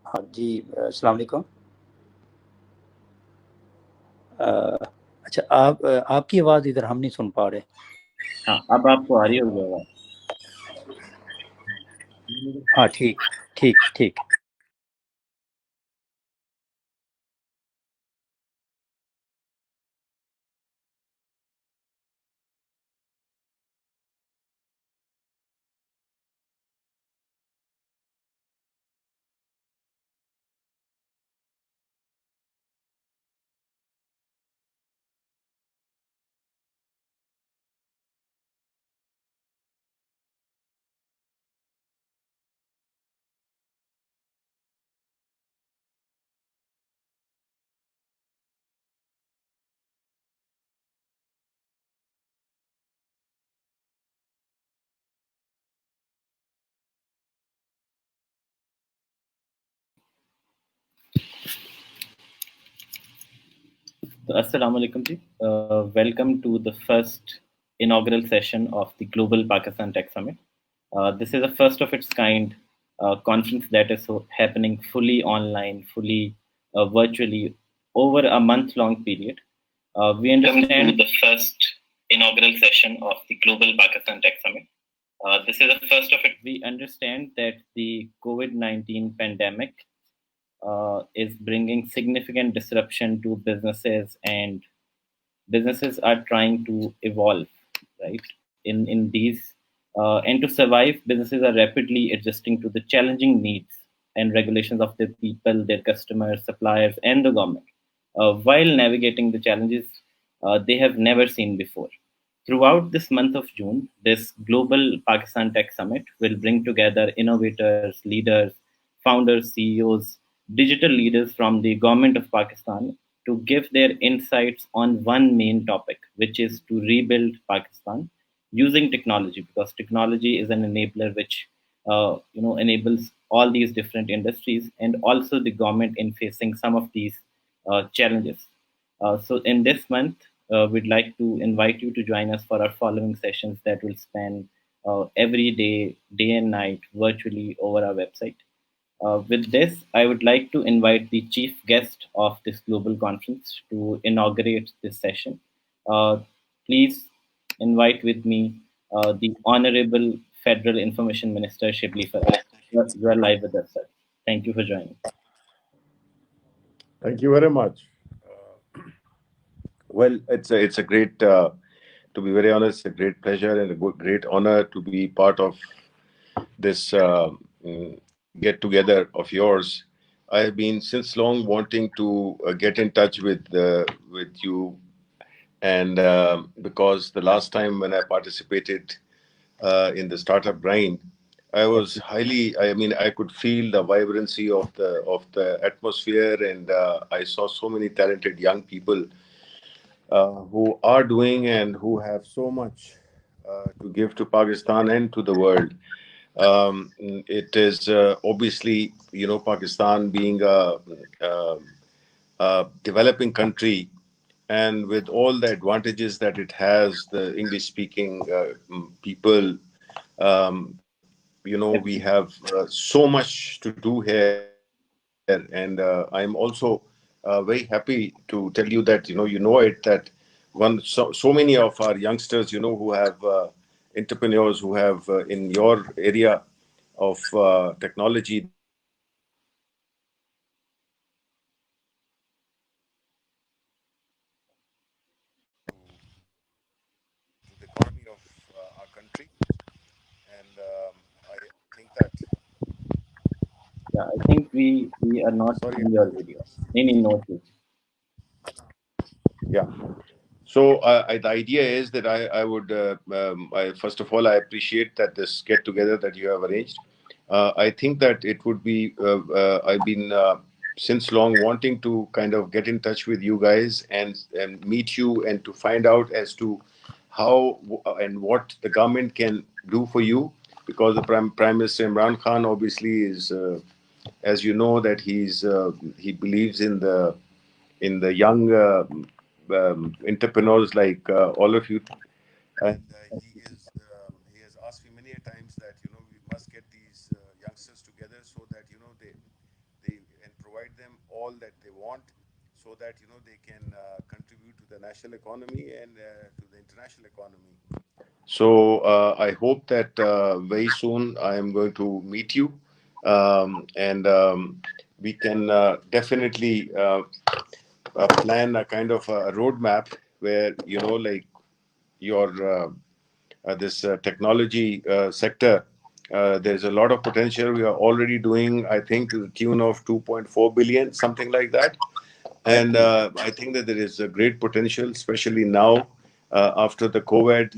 ہاں جی، السلام علیکم۔ اچھا، آپ کی آواز ادھر ہم نہیں سن پا رہے۔ ہاں، اب آپ کو آ رہی ہوگی آواز؟ ہاں، ٹھیک ٹھیک ٹھیک۔ Assalamu alaikum ji. Welcome to the first inaugural session of the Global Pakistan Tech Summit. This is the first of its kind conference that is happening fully online, fully virtually over a month-long period. We understand the first inaugural session of the Global Pakistan Tech Summit. This is the first of it. We understand that the COVID-19 pandemic is bringing significant disruption to businesses, and businesses are trying to evolve, right? In these and to survive, businesses are rapidly adjusting to the challenging needs and regulations of their people, their customers, suppliers, and the government, while navigating the challenges they have never seen before. Throughout this month of June, this Global Pakistan Tech Summit will bring together innovators, leaders, founders, CEOs, digital leaders from the government of Pakistan to give their insights on one main topic, which is to rebuild Pakistan using technology, because technology is an enabler which enables all these different industries, and also the government in facing some of these challenges. So in this month, we'd like to invite you to join us for our following sessions that will span every day, day and night, virtually over our website. With this, I would like to invite the chief guest of this global conference to inaugurate this session. Please invite with me the Honorable Federal Information Minister Shibli Farah. You are live with us, sir. Thank you for joining. Thank you very much. Well, it's a great, to be very honest, a great pleasure and a great honor to be part of this get together of yours. I have been since long wanting to get in touch with you, and because the last time when I participated in the startup grind, I was highly. I mean, I could feel the vibrancy of the atmosphere, and I saw so many talented young people who are doing and who have so much to give to Pakistan and to the world. It is obviously, Pakistan being a developing country, and with all the advantages that it has, the English-speaking people, we have so much to do here, and I'm also very happy to tell you that that so many of our youngsters, who have entrepreneurs who have in your area of technology, they have contributed to the economy of our country, and I think that. Yeah, I think we are not Sorry. seeing your video. No. Yeah. So the idea is that I would, first of all, I appreciate that this get together that you have arranged. I think that it would be, I've been since long wanting to kind of get in touch with you guys and meet you and to find out as to how and what the government can do for you, because the Prime Minister Imran Khan obviously is, as you know, that he believes in the young entrepreneurs like all of you, and he has asked me many a times that we must get these youngsters together so that all that they want, so that they can contribute to the national economy and to the international economy. So I hope that very soon I am going to meet you, and we can definitely plan a kind of a roadmap where like your this technology sector. There's a lot of potential. We are already doing, I think, to the tune of 2.4 billion, something like that. And I think that there is a great potential, especially now after the COVID.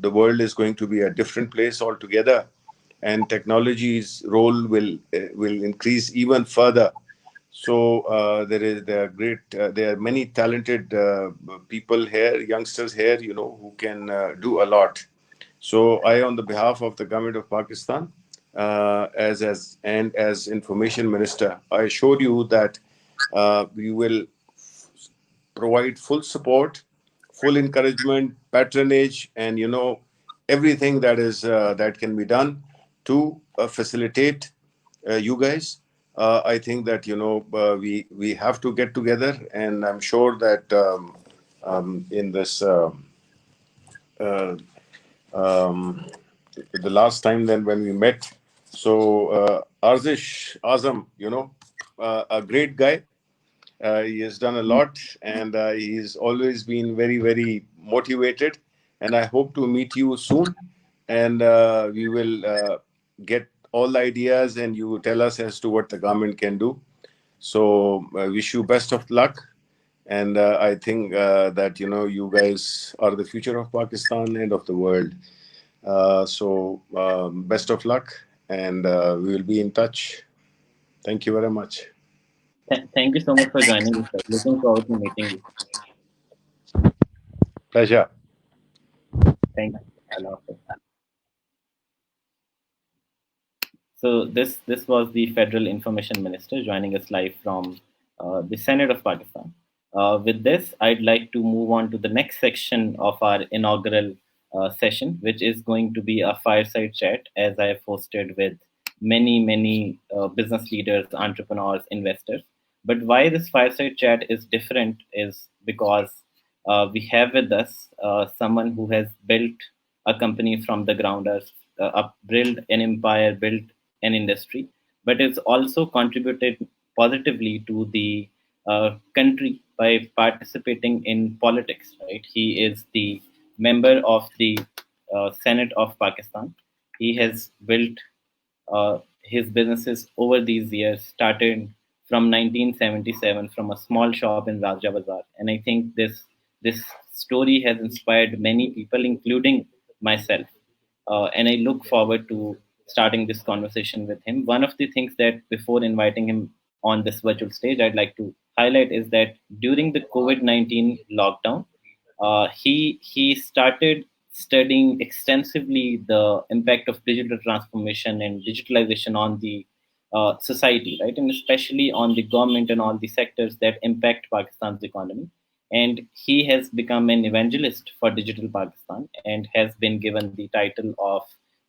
The world is going to be a different place altogether, and technology's role will increase even further. So there are many talented people here, youngsters here, who can do a lot. So I, on the behalf of the government of Pakistan, as information minister, I assure you that we will provide full support, full encouragement, patronage, and everything that can be done to facilitate you guys. I think that we have to get together, and I'm sure that in this the last time then when we met, so Arzish Azam, a great guy. He has done a lot, and he's always been very, very motivated. And I hope to meet you soon, and we will get all the ideas, and you tell us as to what the government can do. So I wish you best of luck, and I think that you guys are the future of Pakistan and of the world. So best of luck, and we will be in touch. Thank you very much. Thank you so much for joining us. Looking forward to meeting you. Pleasure. Thank you. So this was the Federal Information Minister joining us live from the Senate of Pakistan. With this, I'd like to move on to the next section of our inaugural session, which is going to be a fireside chat, as I have hosted with many business leaders, entrepreneurs, investors. But why this fireside chat is different is because we have with us someone who has built a company from the ground up, built an empire, built an industry, but it's also contributed positively to the country by participating in politics. Right? He is the member of the Senate of Pakistan. He has built his businesses over these years, started from 1977 from a small shop in Raja Bazar, and I think this story has inspired many people, including myself. And I look forward to starting this conversation with him. One of the things that before inviting him on this virtual stage, I'd like to highlight is that during the COVID-19 lockdown, he started studying extensively the impact of digital transformation and digitalization on the society, right, and especially on the government and all the sectors that impact Pakistan's economy. And he has become an evangelist for Digital Pakistan and has been given the title of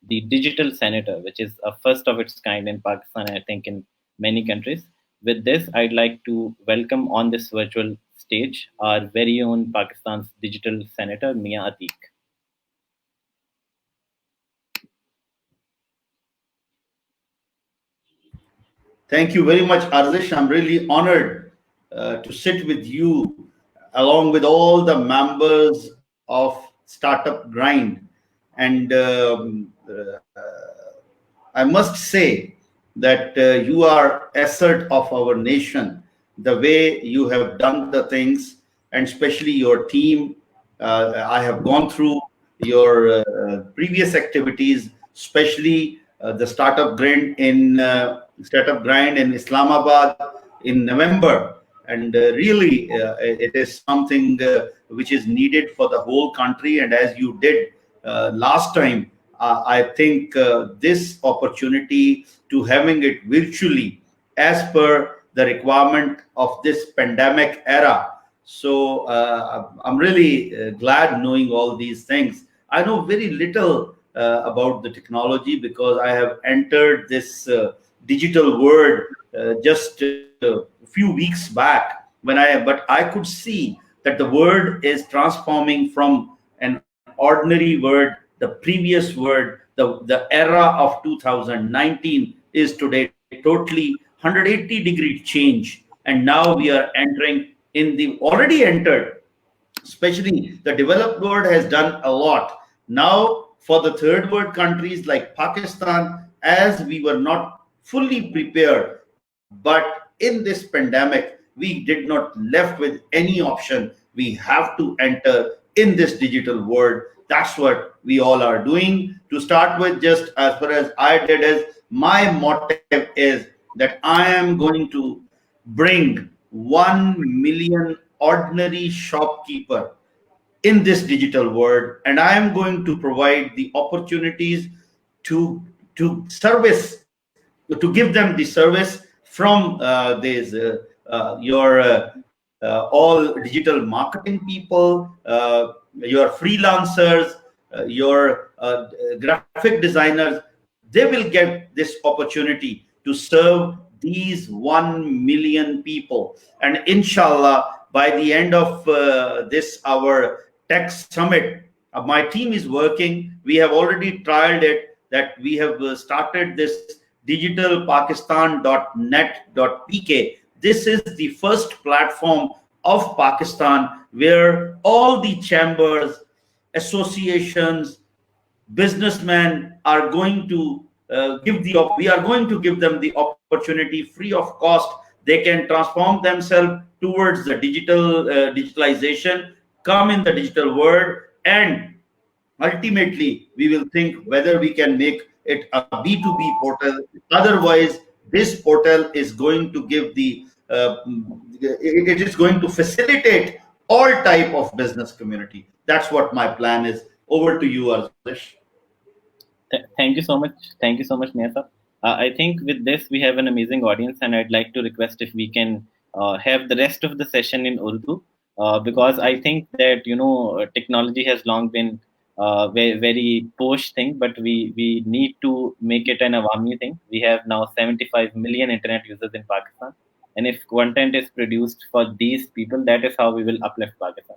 the Digital Senator, which is a first of its kind in Pakistan, I think in many countries. With this, I'd like to welcome on this virtual stage our very own Pakistan's Digital Senator, Mia Atiq. Thank you very much, Arzish. I'm really honored to sit with you along with all the members of Startup Grind. And I must say that you are asset of our nation, the way you have done the things, and especially your team. I have gone through your previous activities, especially the Startup Grind in Islamabad in November. And really, it is something which is needed for the whole country. And as you did last time, I think this opportunity to having it virtually as per the requirement of this pandemic era. So I'm really glad knowing all these things. I know very little about the technology because I have entered this digital world just a few weeks back but I could see that the word is transforming from an ordinary word, the previous word, the era of 2019 is today totally 180-degree change. And now we are entering already entered, especially the developed world has done a lot. Now for the third world countries like Pakistan, as we were not fully prepared, but in this pandemic, we did not left with any option. We have to enter in this digital world. That's what we all are doing. To start with, just as far as I did is, my motive is that I am going to bring 1 million ordinary shopkeeper in this digital world, and I am going to provide the opportunities to service, to give them the service from your all digital marketing people, your freelancers, your graphic designers. They will get this opportunity to serve these 1 million people. And inshallah, by the end of this our tech summit, my team is working. We have already trialed it, that we have started this digitalpakistan.net.pk. This is the first platform of Pakistan where all the chambers, associations, businessmen are going to we are going to give them the opportunity free of cost. They can transform themselves towards the digitalization, come in the digital world, and ultimately we will think whether we can make it a B2B portal. Otherwise, this portal is going to give it is going to facilitate all type of business community. That's what my plan is. Over to you, Arzish. Thank you so much. Thank you so much, Mia sir. I think with this, we have an amazing audience, and I'd like to request if we can have the rest of the session in Urdu, because I think that, technology has long been very posh thing, but we need to make it an awami thing. We have now 75 million internet users in Pakistan, and if content is produced for these people, that is how we will uplift Pakistan.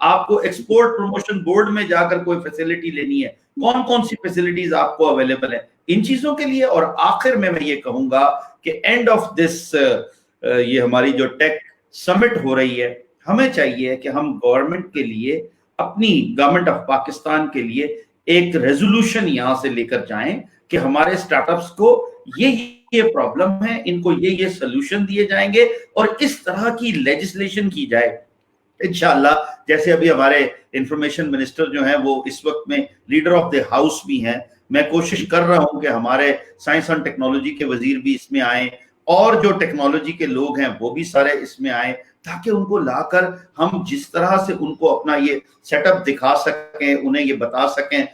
آپ کو export promotion board میں جا کر کوئی facility لینی ہے, کون کون سی فیسلٹیز آپ کو اویلیبل ہے ان چیزوں کے لیے. اور آخر میں یہ کہوں گا کہ اینڈ آف دس یہ ہماری جو ٹیک سمٹ ہو رہی ہے, ہمیں چاہیے کہ ہم گورنمنٹ کے لیے, اپنی گورنمنٹ آف پاکستان کے لیے ایک ریزولوشن یہاں سے لے کر جائیں کہ ہمارے اسٹارٹ اپس کو یہ پرابلم ہے, ان کو یہ سلوشن دیے جائیں گے اور اس طرح کی لیجسلیشن کی جائے انشاءاللہ. جیسے ابھی ہمارے انفارمیشن منسٹر جو ہیں وہ اس وقت میں لیڈر آف دی ہاؤس بھی ہیں, میں کوشش کر رہا ہوں کہ ہمارے سائنس اینڈ ٹیکنالوجی کے وزیر بھی اس میں آئیں اور جو ٹیکنالوجی کے لوگ ہیں وہ بھی سارے اس میں آئیں, تاکہ ان کو لا کر ہم جس طرح سے ان کو اپنا یہ سیٹ اپ دکھا سکیں, انہیں یہ بتا سکیں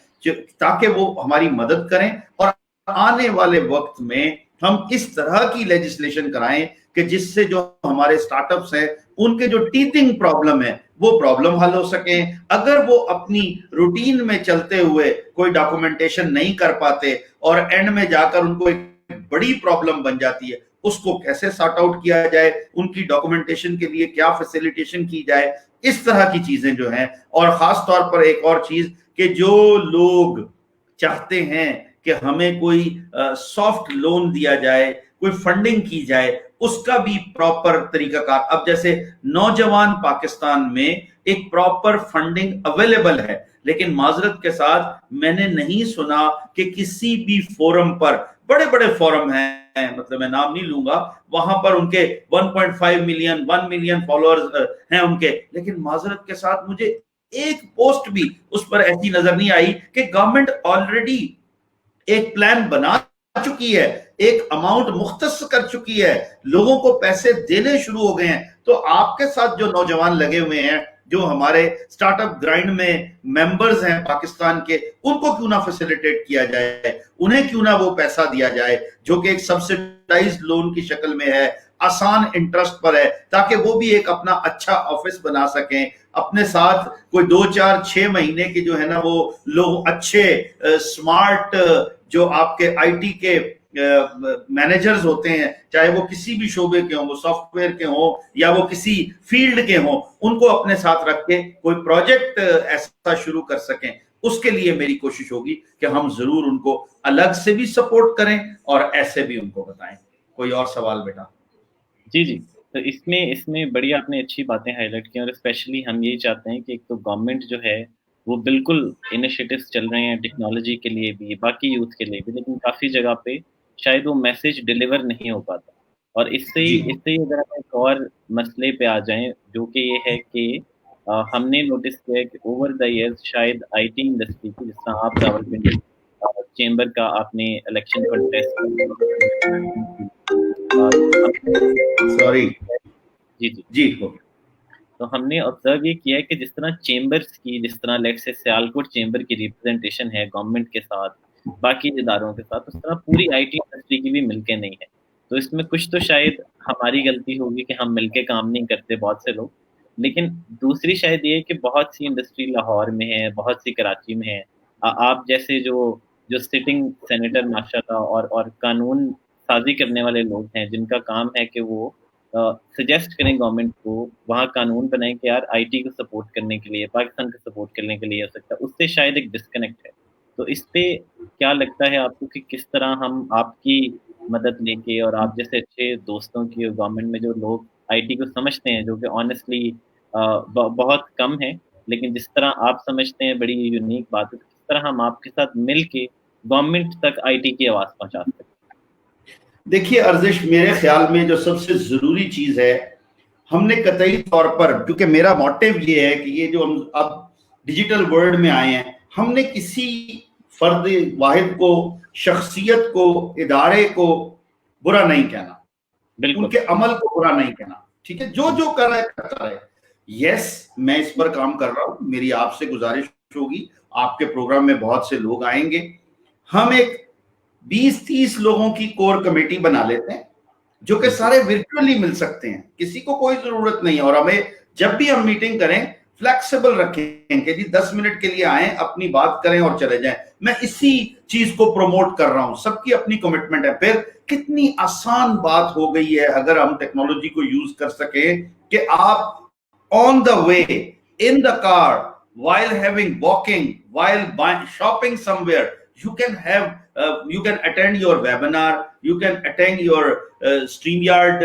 تاکہ وہ ہماری مدد کریں اور آنے والے وقت میں ہم اس طرح کی لیجسلیشن کرائیں کہ جس سے جو ہمارے سٹارٹ اپس ہیں ان کے جو ٹیتھنگ پرابلم ہے وہ پرابلم حل ہو سکیں. اگر وہ اپنی روٹین میں چلتے ہوئے کوئی ڈاکومنٹیشن نہیں کر پاتے اور اینڈ میں جا کر ان کو ایک بڑی پرابلم بن جاتی ہے, اس کو کیسے سارٹ آؤٹ کیا جائے, ان کی ڈاکومنٹیشن کے لیے کیا فیسیلیٹیشن کی جائے, اس طرح کی چیزیں جو ہیں. اور خاص طور پر ایک اور چیز کہ جو لوگ چاہتے ہیں کہ ہمیں کوئی سافٹ لون دیا جائے, کوئی فنڈنگ کی جائے, اس کا بھی پراپر طریقہ کار. اب جیسے نوجوان پاکستان میں ایک پراپر فنڈنگ اویلیبل ہے, لیکن معذرت کے ساتھ میں نے نہیں سنا کہ کسی بھی فورم پر, بڑے بڑے فورم ہیں, مطلب میں نام نہیں لوں گا, وہاں پر ان کے 1.5 ملین 1 ملین فالوورز ہیں ان کے, لیکن معذرت کے ساتھ مجھے ایک پوسٹ بھی اس پر ایسی نظر نہیں آئی کہ گورنمنٹ آلریڈی ایک پلان بنا چکی ہے, ایک اماؤنٹ مختص کر چکی ہے, لوگوں کو پیسے دینے شروع ہو گئے ہیں. تو آپ کے ساتھ جو نوجوان لگے ہوئے ہیں, جو ہمارے سٹارٹ اپ گرائنڈ میں ممبرز ہیں پاکستان کے, ان کو کیوں نہ فیسیلیٹیٹ کیا جائے, انہیں کیوں نہ وہ پیسہ دیا جائے جو کہ ایک سبسڈائزڈ لون کی شکل میں ہے, آسان انٹرسٹ پر ہے, تاکہ وہ بھی ایک اپنا اچھا آفس بنا سکیں, اپنے ساتھ کوئی 2 4 6 مہینے کے جو ہے نا وہ لوگ اچھے سمارٹ جو آپ کے آئی ٹی کے مینیجرز ہوتے ہیں, چاہے وہ کسی بھی شعبے کے ہوں, وہ سافٹ ویئر کے ہوں یا وہ کسی فیلڈ کے ہوں, ان کو اپنے ساتھ رکھ کے کوئی پروجیکٹ ایسا شروع کر سکیں. اس کے لیے میری کوشش ہوگی کہ ہم ضرور ان کو الگ سے بھی سپورٹ کریں اور ایسے بھی ان کو بتائیں. کوئی اور سوال بیٹا؟ جی, تو اس میں بڑی آپ نے اچھی باتیں ہائی لائٹ کی, اور اسپیشلی ہم یہی چاہتے ہیں کہ ایک تو گورنمنٹ جو ہے وہ بالکل انیشیٹوز چل رہے ہیں ٹیکنالوجی کے لیے بھی, باقی یوتھ کے لیے بھی, لیکن کافی جگہ پہ شاید وہ میسج ڈیلیور نہیں ہو پاتا. اور اس سے اگر ہم ایک اور مسئلے پہ آ جائیں جو کہ یہ ہے کہ ہم نے نوٹس کیا کہ اوور دا ایئرز شاید آئی ٹی انڈسٹری کی, جس طرح آپ راولپنڈی چیمبر کا آپ نے الیکشن کنٹیسٹ تو ہم نے آبزرو یہ کیا ہے کہ جس طرح چیمبرز کی, جس طرح لیٹ سے سیالکوٹ چیمبر کی ریپرزنٹیشن ہے گورنمنٹ کے ساتھ, باقی اداروں کے ساتھ, اس طرح پوری آئی ٹی انڈسٹری کی بھی مل کے نہیں ہے. تو اس میں کچھ تو شاید ہماری غلطی ہوگی کہ ہم مل کے کام نہیں کرتے بہت سے لوگ, لیکن دوسری شاید یہ کہ بہت سی انڈسٹری لاہور میں ہے, بہت سی کراچی میں ہے. آپ جیسے جو سٹنگ سینیٹر ماشاء اللہ اور قانون سازی کرنے والے لوگ ہیں, جن کا کام ہے کہ وہ سجیسٹ کریں گورنمنٹ کو, وہاں قانون بنائیں کہ یار آئی ٹی کو سپورٹ کرنے کے لیے, پاکستان کو سپورٹ کرنے کے لیے ہو سکتا ہے, اس سے شاید ایک ڈسکنیکٹ ہے. تو اس پہ کیا لگتا ہے آپ کو کہ کس طرح ہم آپ کی مدد لے کے, اور آپ جیسے اچھے دوستوں کی گورنمنٹ میں جو لوگ آئی ٹی کو سمجھتے ہیں, جو کہ آنیسٹلی بہت کم ہیں, لیکن جس طرح آپ سمجھتے ہیں بڑی یونیک بات ہے, کس طرح ہم آپ کے ساتھ مل کے گورنمنٹ تک آئی ٹی کی آواز پہنچا سکتے ہیں؟ دیکھیے ارزش, میرے خیال میں جو سب سے ضروری چیز ہے, ہم نے قطعی طور پر, کیونکہ میرا موٹیو یہ ہے کہ یہ جو ہم اب ڈیجیٹل ورلڈ میں آئے ہیں, ہم نے کسی فرد واحد کو, شخصیت کو, ادارے کو برا نہیں کہنا, ان کے عمل کو برا نہیں کہنا, ٹھیک ہے, جو کر رہا ہے کرتا رہے. یس, میں اس پر کام کر رہا ہوں, میری آپ سے گزارش ہوگی, آپ کے پروگرام میں بہت سے لوگ آئیں گے, ہم ایک 20-30 لوگوں کی کور کمیٹی بنا لیتے ہیں جو کہ سارے ورچولی مل سکتے ہیں, کسی کو کوئی ضرورت نہیں ہے, اور ہمیں جب بھی ہم میٹنگ کریں فلیکسیبل رکھیں کہ جی 10 منٹ کے لیے آئیں, اپنی بات کریں اور چلے جائیں. میں اسی چیز کو پروموٹ کر رہا ہوں, سب کی اپنی کمٹمنٹ ہے. پھر کتنی آسان بات ہو گئی ہے اگر ہم ٹیکنالوجی کو یوز کر سکیں کہ آپ آن دا وے in the car, while having walking, while buying, shopping somewhere, you can have, you can attend your webinar, you can attend your StreamYard,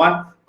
1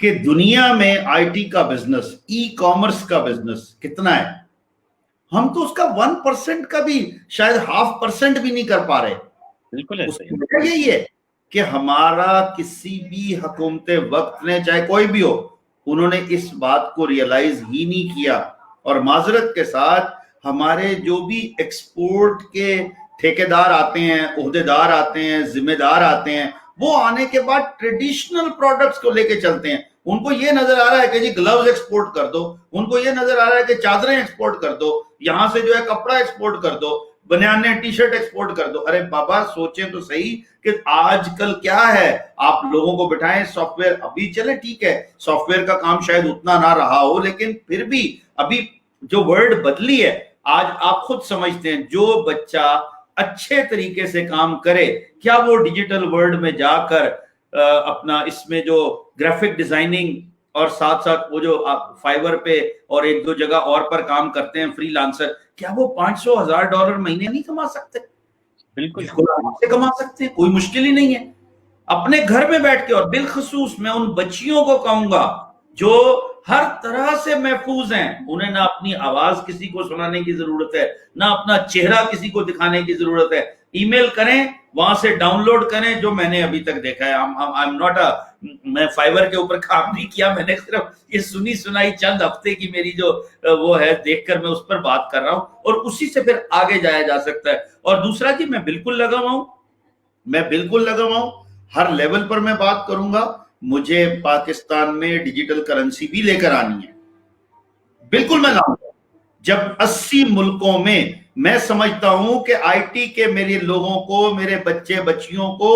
کہ دنیا میں آئی ٹی کا بزنس، ای کامرس کا بزنس کتنا ہے، ہم تو اس کا 1% کا بھی شاید 0.5% بھی نہیں کر پا رہے. بالکل اس کی وجہ یہی ہے کہ ہمارا کسی بھی حکومت وقت نے، چاہے کوئی بھی ہو، انہوں نے اس بات کو ریئلائز ہی نہیں کیا. اور معذرت کے ساتھ ہمارے جو بھی ایکسپورٹ کے ٹھیکیدار آتے ہیں، عہدیدار آتے ہیں، ذمہ دار آتے ہیں، وہ آنے کے بعد ٹریڈیشنل پروڈکٹس کو لے کے چلتے ہیں. ان کو یہ نظر آ رہا ہے کہ جی گلوز ایکسپورٹ کر دو، ان کو یہ نظر آ رہا ہے کہ چادریں ایکسپورٹ کر دو، یہاں سے جو ہے کپڑا ایکسپورٹ کر دو، بنیانے ٹی شرٹ ایکسپورٹ کر دو. ارے بابا سوچیں تو صحیح کہ آج کل کیا ہے. آپ لوگوں کو بٹھائیں سافٹ ویئر، ابھی چلے ٹھیک ہے سافٹ ویئر کا کام شاید اتنا نہ رہا ہو، لیکن پھر بھی ابھی جو ورلڈ بدلی ہے، آج آپ خود سمجھتے ہیں جو بچہ اچھے طریقے سے کام کرے، کیا وہ ڈیجیٹل ورلڈ میں جا کر اپنا اس میں جو گرافک ڈیزائننگ اور ساتھ ساتھ وہ جو فائبر پہ اور ایک دو جگہ اور پر کام کرتے ہیں فری لانسر، کیا وہ $500,000 مہینے نہیں کما سکتے؟ بالکل سے کما سکتے ہیں، کوئی مشکل ہی نہیں ہے. اپنے گھر میں بیٹھ کے، اور بالخصوص میں ان بچیوں کو کہوں گا جو ہر طرح سے محفوظ ہیں، انہیں نہ اپنی آواز کسی کو سنانے کی ضرورت ہے، نہ اپنا چہرہ کسی کو دکھانے کی ضرورت ہے. ای میل کریں، وہاں سے ڈاؤن لوڈ کریں، جو میں نے ابھی تک دیکھا ہے. میں فائبر کے اوپر کام نہیں کیا، میں نے صرف یہ سنی سنائی چند ہفتے کی میری جو وہ ہے دیکھ کر میں اس پر بات کر رہا ہوں، اور اسی سے پھر آگے جایا جا سکتا ہے. اور دوسرا جی، میں بالکل لگا ہوا ہوں، ہر لیول پر میں بات کروں گا. مجھے پاکستان میں ڈیجیٹل کرنسی بھی لے کر آنی ہے، بالکل میں لاؤں گا. جب 80 ملکوں میں سمجھتا ہوں کہ آئی ٹی کے میرے لوگوں کو، میرے بچے بچیوں کو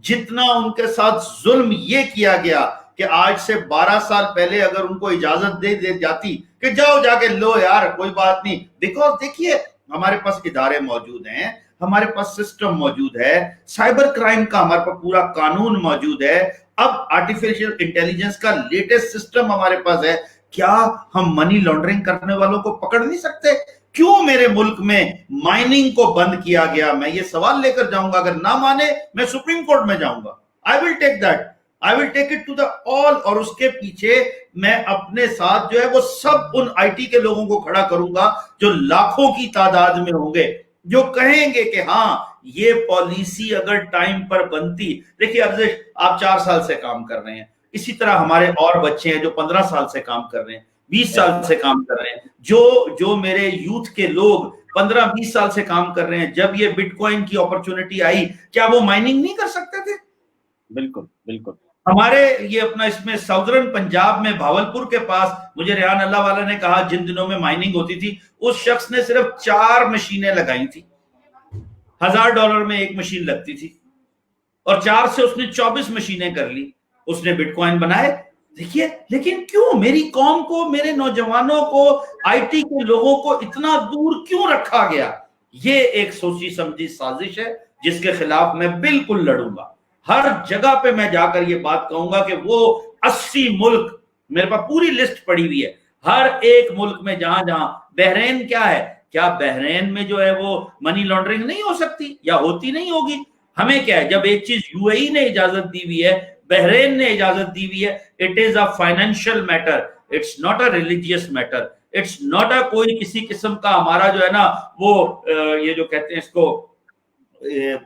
جتنا ان کے ساتھ ظلم یہ کیا گیا کہ آج سے 12 سال پہلے اگر ان کو اجازت دے جاتی کہ جاؤ جا کے لو یار کوئی بات نہیں، بیکاز دیکھیے ہمارے پاس ادارے موجود ہیں، ہمارے پاس سسٹم موجود ہے، سائبر کرائم کا ہمارے پاس پورا قانون موجود ہے، اب آرٹیفیشل انٹیلیجنس کا لیٹسٹ سسٹم ہمارے پاس ہے. کیا ہم منی لانڈرنگ کرنے والوں کو پکڑ نہیں سکتے؟ کیوں میرے ملک میں مائننگ کو بند کیا گیا؟ میں یہ سوال لے کر جاؤں گا، اگر نہ مانے میں سپریم کورٹ میں جاؤں گا. I will take that. I will take it to the all. اور اس کے پیچھے میں اپنے ساتھ جو ہے وہ سب ان آئی ٹی کے لوگوں کو کھڑا کروں گا جو لاکھوں کی تعداد میں ہوں گے، جو کہیں گے کہ ہاں یہ پالیسی اگر ٹائم پر بنتی. دیکھیے ارزش، آپ 4 سال سے کام کر رہے ہیں، اسی طرح ہمارے اور بچے ہیں جو 15 سال سے کام کر رہے ہیں، 20 سال سے کام کر رہے ہیں. جو میرے یوتھ کے لوگ 15-20 سال سے کام کر رہے ہیں، جب یہ بٹ کوائن کی اپرچونٹی آئی، کیا وہ مائننگ نہیں کر سکتے تھے؟ بالکل بالکل. ہمارے یہ اپنا اس میں ساؤدرن پنجاب میں بھاولپور کے پاس، مجھے ریحان اللہ والا نے کہا جن دنوں میں مائننگ ہوتی تھی، اس شخص نے صرف 4 مشینیں لگائی تھی، $1000 میں ایک مشین لگتی تھی، اور 4 سے اس نے 24 مشینیں کر لی، اس نے بٹ کوائن بنائے. دیکھیے لیکن کیوں میری قوم کو، میرے نوجوانوں کو، آئی ٹی کے لوگوں کو اتنا دور کیوں رکھا گیا؟ یہ ایک سوچی سمجھی سازش ہے جس کے خلاف میں بالکل لڑوں گا. ہر جگہ پہ میں جا کر یہ بات کہوں گا کہ وہ 80 ملک، میرے پاس پوری لسٹ پڑی ہوئی ہے، ہر ایک ملک میں جہاں بحرین کیا ہے، کیا بحرین میں جو ہے وہ منی لانڈرنگ نہیں ہو سکتی یا ہوتی نہیں ہوگی؟ ہمیں کیا ہے، جب ایک چیز یو اے ای نے اجازت دی ہوئی ہے، بحرین نے اجازت دی ہوئی ہے، it is a financial matter, it's not a religious matter, it's not a کوئی کسی قسم کا ہمارا جو ہے نا وہ یہ جو کہتے ہیں اس کو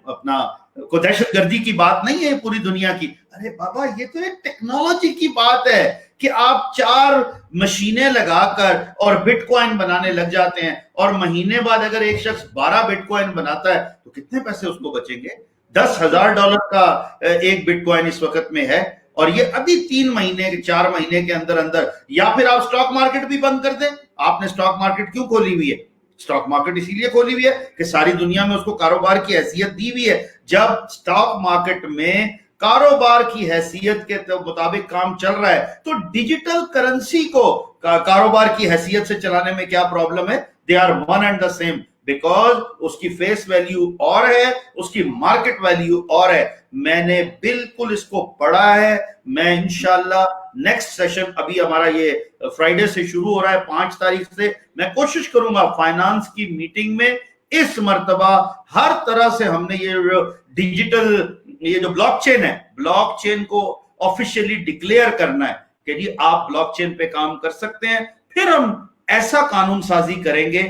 اپنا کو دہشت گردی کی بات نہیں ہے پوری دنیا کی. ارے بابا یہ تو ایک ٹیکنالوجی کی بات ہے کہ آپ 4 مشینیں لگا کر اور بٹ کوائن بنانے لگ جاتے ہیں، اور مہینے بعد اگر ایک شخص 12 بٹ کوائن بناتا ہے تو کتنے پیسے اس کو بچیں گے؟ $10,000 کا ایک بٹ کوائن اس وقت میں ہے، اور یہ ابھی 3 مہینے 4 مہینے کے اندر اندر. یا پھر آپ سٹاک مارکیٹ بھی بند کر دیں. آپ نے سٹاک مارکیٹ کیوں کھولی ہوئی ہے؟ سٹاک مارکیٹ اسی لیے کھولی ہوئی ہے کہ ساری دنیا میں اس کو کاروبار کی حیثیت دی ہوئی ہے. جب سٹاک مارکیٹ میں کاروبار کی حیثیت کے مطابق کام چل رہا ہے تو ڈیجیٹل کرنسی کو کاروبار کی حیثیت سے چلانے میں کیا پرابلم ہے؟ They are one and the same, because اس کی فیس ویلیو اور ہے، اس کی مارکیٹ ویلیو اور ہے. میں نے بالکل اس کو پڑھا ہے. میں انشاءاللہ نیکسٹ سیشن، ابھی ہمارا یہ فرائیڈے سے شروع ہو رہا ہے 5 تاریخ سے، میں کوشش کروں گا فائنانس کی میٹنگ میں اس مرتبہ ہر طرح سے ہم نے یہ ڈیجیٹل، یہ جو بلاک چین ہے، بلاک چین کو آفیشیلی ڈکلیئر کرنا ہے. کہ جی آپ بلاک چین پہ کام کر سکتے ہیں. پھر ہم ایسا قانون سازی کریں گے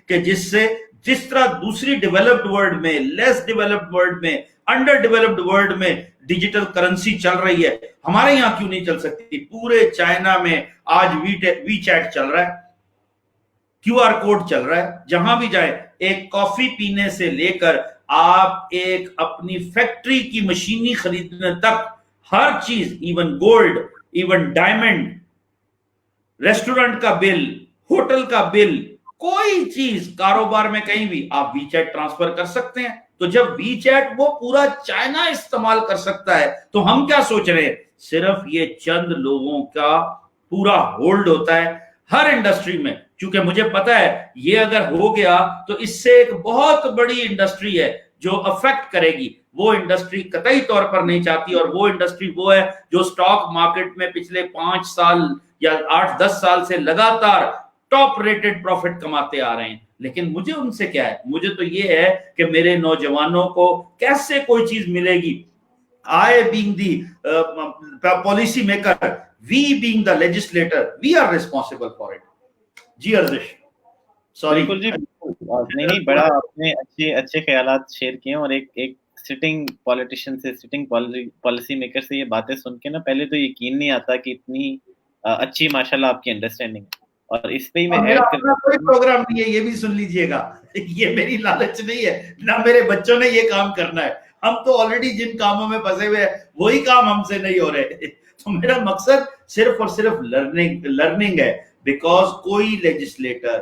کہ جس سے جس طرح دوسری ڈیولپڈ ورلڈ میں, لیس ڈیولپڈ ورلڈ میں, انڈر ڈیولپڈ ورلڈ میں ڈیجیٹل کرنسی چل رہی ہے, ہمارے یہاں کیوں نہیں چل سکتی؟ پورے چائنا میں آج وی چیٹ چل رہا ہے, کیو آر کوڈ چل رہا ہے. جہاں بھی جائیں, ایک کافی پینے سے لے کر آپ ایک اپنی فیکٹری کی مشینری خریدنے تک ہر چیز, even gold, even diamond, restaurant کا بل, ہوٹل کا بل, کوئی چیز کاروبار میں کہیں بھی آپ وی چیٹ ٹرانسفر کر سکتے ہیں. تو جب وی چیٹ وہ پورا چائنا استعمال کر سکتا ہے تو ہم کیا سوچ رہے ہیں؟ صرف یہ چند لوگوں کا پورا ہولڈ ہوتا ہے ہر انڈسٹری میں. چونکہ مجھے پتا ہے یہ اگر ہو گیا تو اس سے ایک بہت بڑی انڈسٹری ہے جو افیکٹ کرے گی. وہ انڈسٹری قطعی طور پر نہیں چاہتی, اور وہ انڈسٹری وہ ہے جو سٹاک مارکیٹ میں پچھلے 5 سال یا 8-10 سال سے لگاتار ٹاپ ریٹڈ پروفٹ کماتے آ رہے ہیں. لیکن مجھے ان سے کیا ہے؟ مجھے تو یہ ہے کہ میرے نوجوانوں کو کیسے کوئی چیز ملے گی. I being the policy maker, we being the legislator, we are responsible for it. جی ارزش, سوری. بالکل جی, نہیں بڑا آپ نے اچھے خیالات شیئر کیے, اور ایک سٹنگ پولیٹیشین سے, سٹنگ پالیسی میکر سے یہ باتیں سن کے نا پہلے تو یقین نہیں آتا کہ اتنی اچھی ماشاءاللہ آپ کی انڈرسٹینڈنگ ہے. اور اس پہ ہی میں ایڈ کرنا کوئی پروگرام نہیں ہے, یہ بھی سن لیجئے گا, یہ میری لالچ نہیں ہے, نہ میرے بچوں نے یہ کام کرنا ہے. ہم تو آلریڈی جن کاموں میں پھنسے ہوئے ہیں وہی کام ہم سے نہیں ہو رہے. تو میرا مقصد صرف اور صرف لرننگ ہے. بیکاز کوئی لیجسلیٹر,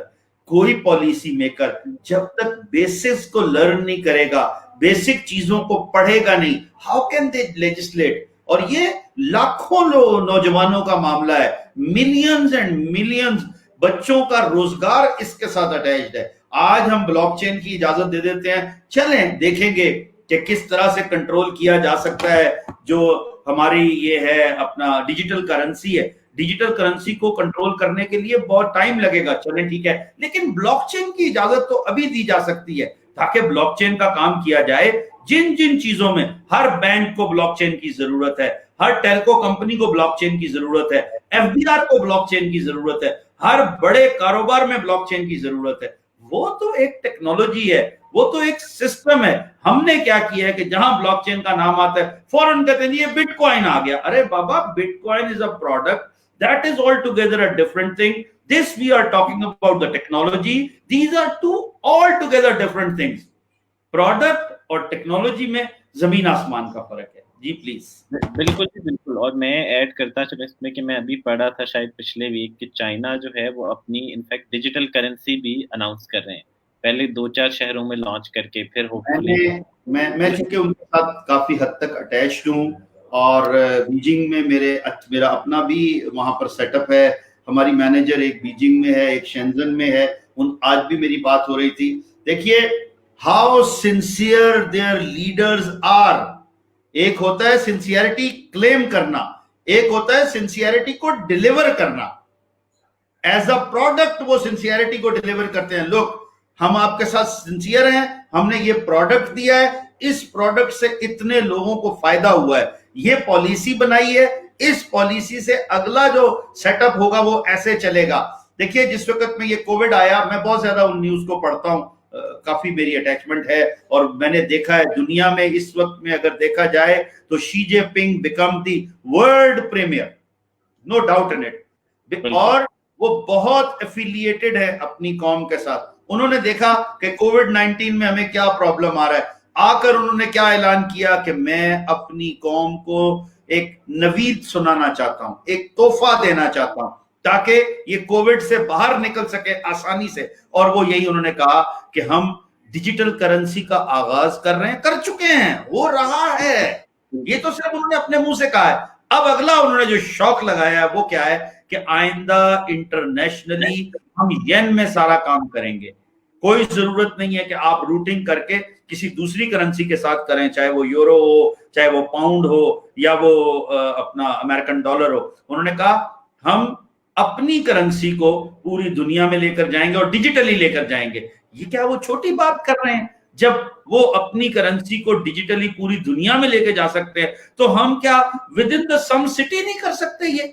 کوئی پالیسی میکر جب تک بیسکس کو لرن نہیں کرے گا, بیسک چیزوں کو پڑھے گا نہیں, ہاؤ کین دے لیجسلیٹ؟ اور یہ لاکھوں نوجوانوں کا معاملہ ہے, ملینز اینڈ ملینز بچوں کا روزگار اس کے ساتھ اٹیچڈ ہے. آج ہم بلاک چین کی اجازت دے دیتے ہیں, چلیں دیکھیں گے کہ کس طرح سے کنٹرول کیا جا سکتا ہے. جو ہماری یہ ہے اپنا ڈیجیٹل کرنسی ہے, ڈیجیٹل کرنسی کو کنٹرول کرنے کے لیے بہت ٹائم لگے گا, چلیں ٹھیک ہے, لیکن بلاک چین کی اجازت تو ابھی دی جا سکتی ہے تاکہ بلاک چین کا کام کیا جائے. جن چیزوں میں ہر بینک کو بلاک چین کی ضرورت ہے, ہر ٹیلکو کمپنی کو بلاک چین کی ضرورت ہے, ایف بی آر کو بلاک چین کی ضرورت ہے, ہر بڑے کاروبار میں بلاک چین کی ضرورت ہے. وہ تو ایک ٹیکنالوجی ہے, وہ تو ایک سسٹم ہے. ہم نے کیا کیا ہے کہ جہاں بلاک چین کا نام آتا ہے فوراً کہتے ہیں یہ بٹ کوائن آ گیا. ارے بابا, but coin is a product, that is altogether a different thing. This we are talking about the technology. These are two altogether different things. Product اور ٹیکنالوجی میں زمین آسمان کا فرق ہے. جی پلیز. بالکل جی بالکل. اور میں ایڈ کرتا چلوں اس میں کہ میں ابھی پڑھا تھا شاید پچھلے ویک کہ چائنا جو ہے وہ اپنی انفیکٹ ڈیجیٹل کرنسی بھی اناؤنس کر رہے ہیں, پہلے 2-4 شہروں میں لانچ کر کے پھر میں چونکہ ان کے ساتھ کافی حد تک اٹیچڈ ہوں, اور بیجنگ میں میرا اپنا بھی وہاں پر سیٹ اپ ہے. ہماری مینیجر ایک بیجنگ میں ہے, ایک شینزن میں ہے. آج بھی میری بات ہو رہی تھی. دیکھیے how sincere their leaders are. ایک ہوتا ہے سنسیئرٹی کلیم کرنا, ایک ہوتا ہے سنسیئرٹی کو ڈیلیور کرنا. ایز اے پروڈکٹ وہ سنسیئرٹی کو ڈیلیور کرتے ہیں. لوگ ہم آپ کے ساتھ سنسیئر ہیں, ہم نے یہ پروڈکٹ دیا ہے, اس پروڈکٹ سے اتنے لوگوں کو فائدہ ہوا ہے, یہ پالیسی بنائی ہے, اس پالیسی سے اگلا جو سیٹ اپ ہوگا وہ ایسے چلے گا. دیکھیے جس وقت میں یہ کووڈ آیا, میں بہت زیادہ ان نیوز کو پڑھتا ہوں, کافی میری اٹیچمنٹ ہے, اور میں نے دیکھا ہے دنیا میں اس وقت میں اگر دیکھا جائے تو Xi Jinping became the world premier, no doubt in it. اور وہ بہت ایفیلیٹڈ ہے اپنی قوم کے ساتھ. انہوں نے دیکھا کہ کووڈ 19 میں ہمیں کیا پرابلم آ رہا ہے, آ کر انہوں نے کیا اعلان کیا کہ میں اپنی قوم کو ایک نوید سنانا چاہتا ہوں, ایک تحفہ دینا چاہتا ہوں تاکہ یہ کووڈ سے باہر نکل سکے آسانی سے. اور وہ یہی انہوں نے کہا کہ ہم ڈیجیٹل کرنسی کا آغاز کر رہے ہیں, کر چکے ہیں, ہو رہا ہے. یہ تو صرف انہوں نے اپنے منہ سے کہا ہے. اب اگلا انہوں نے جو شوق لگایا ہے وہ کیا ہے کہ آئندہ انٹرنیشنلی ہم ین میں سارا کام کریں گے. کوئی ضرورت نہیں ہے کہ آپ روٹنگ کر کے کسی دوسری کرنسی کے ساتھ کریں, چاہے وہ یورو ہو, چاہے وہ پاؤنڈ ہو, یا وہ اپنا امریکن ڈالر ہو. انہوں نے کہا ہم اپنی کرنسی کو پوری دنیا میں لے کر جائیں گے اور ڈیجیٹلی لے کر جائیں گے. یہ کیا وہ چھوٹی بات کر رہے ہیں؟ جب وہ اپنی کرنسی کو ڈیجیٹلی پوری دنیا میں لے کے جا سکتے ہیں تو ہم کیا with in the some city نہیں کر سکتے؟ یہ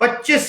25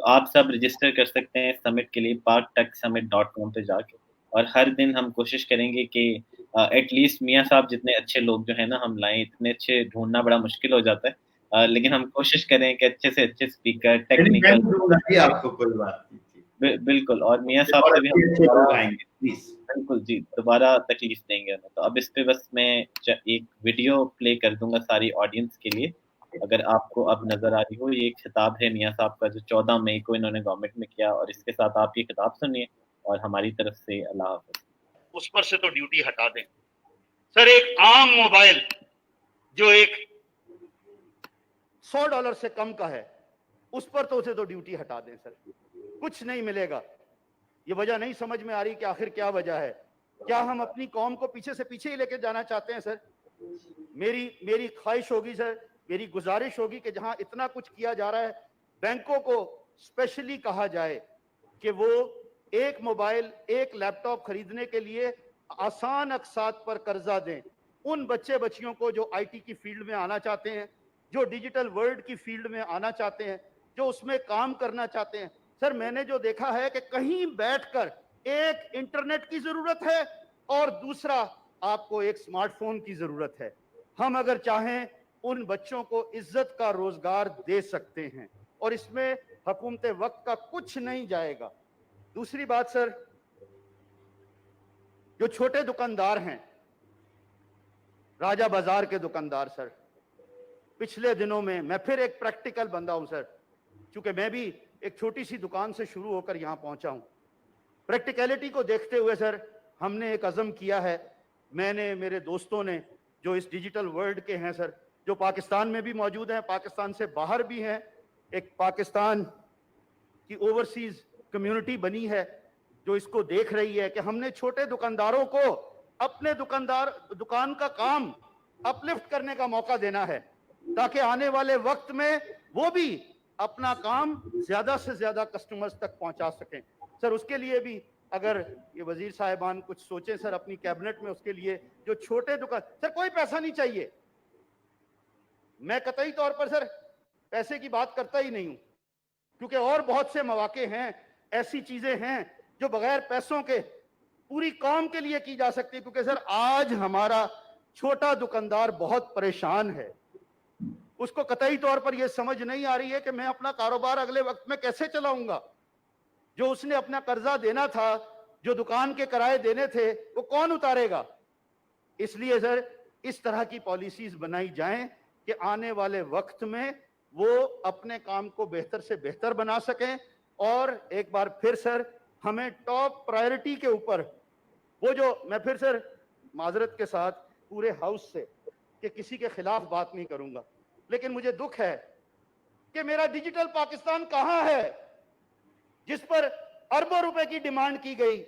تو آپ سب رجسٹر کر سکتے ہیں سمٹ کے لیے paktechsummit.com پہ جا کے, اور ہر دن ہم کوشش کریں گے کہ ایٹ لیسٹ میاں صاحب جتنے اچھے لوگ جو ہیں نا ہم لائیں. اتنے اچھے ڈھونڈنا بڑا مشکل ہو جاتا ہے, لیکن ہم کوشش کریں کہ اچھے سے اچھے اسپیکر ٹیکنیکل. آپ کو کوئی بات نہیں, بالکل, اور میاں صاحب سے بھی ہم لوگ آئیں گے پلیز. بالکل جی, دوبارہ تکلیف دیں گے. تو اب اس پہ بس میں ایک ویڈیو پلے کر دوں گا ساری آڈینس کے لیے, اگر آپ کو اب نظر آ رہی ہو. یہ ایک خطاب ہے میاں صاحب کا جو 14 مئی کو انہوں نے گورنمنٹ میں کیا, اور اس کے ساتھ آپ یہ خطاب سنیے اور ہماری طرف سے اللہ حافظ. اس پر سے تو ڈیوٹی ہٹا دیں سر. ایک عام موبائل جو ایک $100 سے کم کا ہے, اس پر تو اسے تو ڈیوٹی ہٹا دیں سر. کچھ نہیں ملے گا. یہ وجہ نہیں سمجھ میں آ رہی کہ آخر کیا وجہ ہے. کیا ہم اپنی قوم کو پیچھے سے پیچھے ہی لے کے جانا چاہتے ہیں سر؟ میری خواہش ہوگی سر, میری گزارش ہوگی کہ جہاں اتنا کچھ کیا جا رہا ہے, بینکوں کو اسپیشلی کہا جائے کہ وہ ایک موبائل ایک لیپ ٹاپ خریدنے کے لیے آسان اقساط پر قرضہ دیں ان بچے بچیوں کو جو آئی ٹی کی فیلڈ میں آنا چاہتے ہیں, جو ڈیجیٹل ورلڈ کی فیلڈ میں آنا چاہتے ہیں, جو اس میں کام کرنا چاہتے ہیں. سر میں نے جو دیکھا ہے کہ کہیں بیٹھ کر ایک انٹرنیٹ کی ضرورت ہے اور دوسرا آپ کو ایک سمارٹ فون کی ضرورت ہے. ہم اگر چاہیں ان بچوں کو عزت کا روزگار دے سکتے ہیں, اور اس میں حکومت وقت کا کچھ نہیں جائے گا. دوسری بات سر, جو چھوٹے دکاندار ہیں, راجہ بازار کے دکاندار سر, پچھلے دنوں میں پھر ایک پریکٹیکل بندہ ہوں سر, چونکہ میں بھی ایک چھوٹی سی دکان سے شروع ہو کر یہاں پہنچا ہوں. پریکٹیکلٹی کو دیکھتے ہوئے سر ہم نے ایک عزم کیا ہے, میں نے, میرے دوستوں نے جو اس ڈیجیٹل ورلڈ کے ہیں سر, جو پاکستان میں بھی موجود ہیں, پاکستان سے باہر بھی ہیں, ایک پاکستان کی اوورسیز کمیونٹی بنی ہے جو اس کو دیکھ رہی ہے کہ ہم نے چھوٹے دکانداروں کو اپنے دکان کا کام اپلفٹ کرنے کا موقع دینا ہے, تاکہ آنے والے وقت میں وہ بھی اپنا کام زیادہ سے زیادہ کسٹمرز تک پہنچا سکیں. سر اس کے لیے بھی اگر یہ وزیر صاحبان کچھ سوچیں سر اپنی کیبنٹ میں, اس کے لیے جو چھوٹے دکان, سر کوئی پیسہ نہیں چاہیے, میں قطعی طور پر سر پیسے کی بات کرتا ہی نہیں ہوں, کیونکہ اور بہت سے مواقع ہیں, ایسی چیزیں ہیں جو بغیر پیسوں کے پوری قوم کے لیے کی جا سکتی ہے. کیونکہ سر آج ہمارا چھوٹا دکاندار بہت پریشان ہے, اس کو قطعی طور پر یہ سمجھ نہیں آ رہی ہے کہ میں اپنا کاروبار اگلے وقت میں کیسے چلاؤں گا. جو اس نے اپنا قرضہ دینا تھا, جو دکان کے کرائے دینے تھے, وہ کون اتارے گا؟ اس لیے سر اس طرح کی پالیسیز بنائی جائیں کہ آنے والے وقت میں وہ اپنے کام کو بہتر سے بہتر بنا سکیں. اور ایک بار پھر سر ہمیں ٹاپ پرائرٹی کے اوپر وہ جو, میں پھر سر معذرت کے ساتھ پورے ہاؤس سے کہ کسی کے خلاف بات نہیں کروں گا, لیکن مجھے دکھ ہے کہ میرا ڈیجیٹل پاکستان کہاں ہے جس پر اربوں روپے کی ڈیمانڈ کی گئی,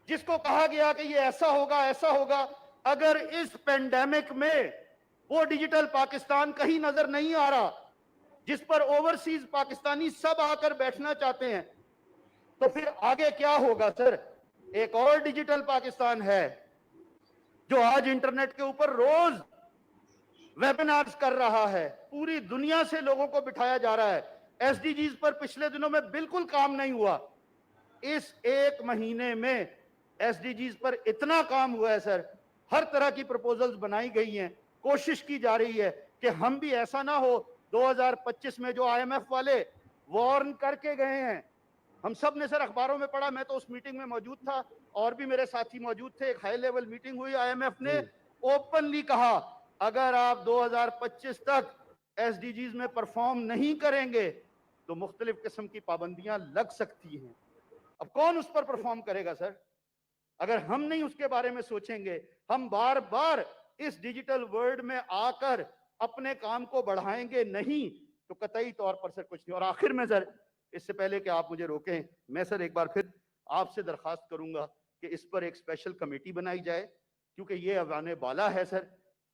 جس کو کہا گیا کہ یہ ایسا ہوگا ایسا ہوگا. اگر اس پینڈیمک میں وہ ڈیجیٹل پاکستان کہیں نظر نہیں آ رہا جس پر اوورسیز پاکستانی سب آ کر بیٹھنا چاہتے ہیں, تو پھر آگے کیا ہوگا سر؟ ایک اور ڈیجیٹل پاکستان ہے جو آج انٹرنیٹ کے اوپر روز ویبینارز کر رہا ہے, پوری دنیا سے لوگوں کو بٹھایا جا رہا ہے. ایس ڈی جیز پر پچھلے دنوں میں بالکل کام نہیں ہوا, اس ایک مہینے میں ایس ڈی جیز پر اتنا کام ہوا ہے سر, ہر طرح کی پروپوزلز بنائی گئی ہیں, کوشش کی جا رہی ہے کہ ہم بھی ایسا نہ ہو 2025 میں جو آئی ایم ایف والے وارن کر کے گئے ہیں, ہم سب نے سر اخباروں میں پڑھا, میں تو اس میٹنگ میں موجود تھا اور بھی میرے ساتھی موجود تھے, ایک ہائی لیول میٹنگ ہوئی, آئی ایم ایف نے اوپنلی کہا اگر آپ 2025 تک ایس ڈی جیز میں پرفارم نہیں کریں گے تو مختلف قسم کی پابندیاں لگ سکتی ہیں. اب کون اس پر پرفارم کرے گا سر؟ اگر ہم نہیں اس کے بارے میں سوچیں گے, ہم بار بار اس ڈیجیٹل ورلڈ میں آ کر اپنے کام کو بڑھائیں گے نہیں, تو قطعی طور پر سر کچھ نہیں. اور آخر میں سر, اس سے پہلے کہ آپ مجھے روکیں, میں سر ایک بار پھر آپ سے درخواست کروں گا کہ اس پر ایک اسپیشل کمیٹی بنائی جائے, کیونکہ یہ آنے والا ہے سر,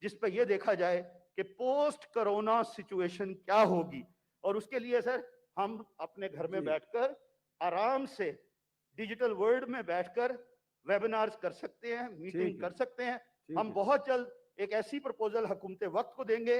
جس پہ یہ دیکھا جائے کہ پوسٹ کرونا سچویشن کیا ہوگی. اور اس کے لیے سر ہم اپنے گھر میں بیٹھ کر آرام سے ڈیجیٹل ورلڈ میں بیٹھ کر ویبینارز کر سکتے ہیں, میٹنگ کر سکتے ہیں. ہم بہت جلد ایک ایسی پرپوزل حکومت وقت کو دیں گے